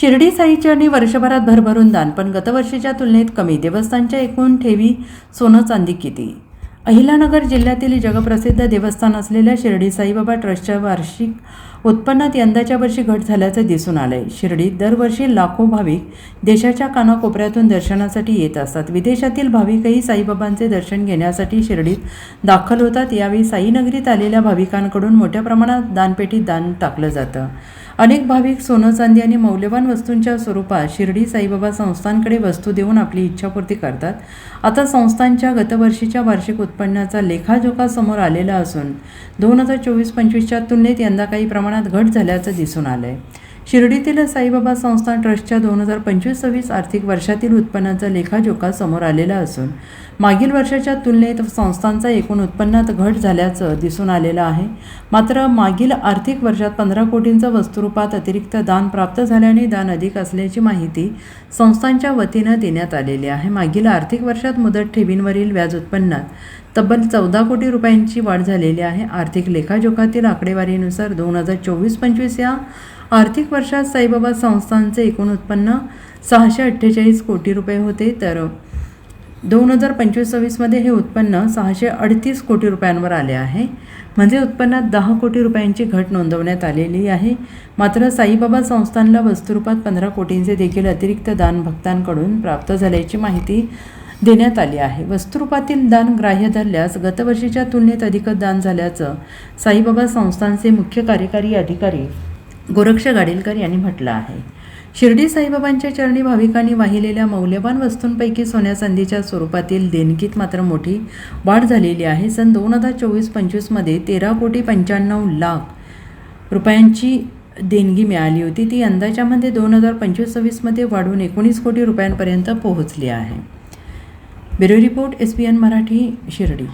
शिर्डी साईचरणी वर्षभरात भरभरून दान, पण गतवर्षीच्या तुलनेत कमी. देवस्थानच्या एकूण ठेवी सोनं चांदी किती? अहिलानगर जिल्ह्यातील जगप्रसिद्ध देवस्थान असलेल्या शिर्डी साईबाबा ट्रस्टच्या वार्षिक उत्पन्नात यंदाच्या वर्षी घट झाल्याचं दिसून आलंय. शिर्डीत दरवर्षी लाखो भाविक देशाच्या कानाकोपऱ्यातून दर्शनासाठी येत असतात. विदेशातील भाविकही साईबाबांचे दर्शन घेण्यासाठी शिर्डीत दाखल होतात. यावेळी साईनगरीत आलेल्या भाविकांकडून मोठ्या प्रमाणात दानपेटीत दान टाकलं जातं. अनेक भाविक सोनं चांदी आणि मौल्यवान वस्तूंच्या स्वरूपात शिर्डी साईबाबा संस्थानकडे वस्तू देऊन आपली इच्छापूर्ती करतात. आता संस्थानच्या गतवर्षीच्या वार्षिक उत्पन्नाचा लेखाजोखा समोर आलेला असून 2024-25च्या तुलनेत यंदा काही प्रमाणात घट झाल्याचं दिसून आलंय. शिर्डीतील साईबाबा संस्थान ट्रस्टच्या 2025-26 आर्थिक वर्षातील उत्पन्नाचा लेखाजोखा समोर आलेला असून मागील वर्षाच्या तुलनेत संस्थांचा एकूण उत्पन्नात घट झाल्याचं दिसून आलेलं आहे. मात्र मागील आर्थिक वर्षात 15 कोटींचं वस्तुरूपात अतिरिक्त दान प्राप्त झाल्याने दान अधिक असल्याची माहिती संस्थांच्या वतीनं देण्यात आलेली आहे. मागील आर्थिक वर्षात मुदत ठेवींवरील व्याज उत्पन्नात तब्बल 14 कोटी रुपयांची वाढ झालेली आहे. आर्थिक लेखाजोखातील आकडेवारीनुसार 2024-25 या आर्थिक वर्षात साईबाबा संस्थांचे एकूण उत्पन्न 648 कोटी रुपये होते, तर 2025-26मध्ये हे उत्पन्न 638 कोटी रुपयांवर आले आहे. म्हणजे उत्पन्नात 10 कोटी रुपयांची घट नोंदवण्यात आलेली आहे. मात्र साईबाबा संस्थानला वस्तुरूपात 15 कोटींचे देखील अतिरिक्त दान भक्तांकडून प्राप्त झाल्याची माहिती देण्यात आली आहे. वस्तुरूपातील दान ग्राह्य धरल्यास गतवर्षीच्या तुलनेत अधिकच दान झाल्याचं साईबाबा संस्थानचे मुख्य कार्यकारी अधिकारी गोरक्ष गाडीलकर यांनी म्हटलं आहे. शिर्डी साईबाबांच्या चरणी भाविकांनी वाहिलेल्या मौल्यवान वस्तूंपैकी सोन्या चांदीच्या स्वरूपातील देणगीत मात्र मोठी वाढ झालेली आहे. सन 2024-25मध्ये 13,95,00,000 रुपयांची देणगी मिळाली होती. ती यंदाच्यामध्ये 2025-26मध्ये वाढून 19 कोटी रुपयांपर्यंत पोहोचली आहे. Bureau report SBN Marathi, Shirdi.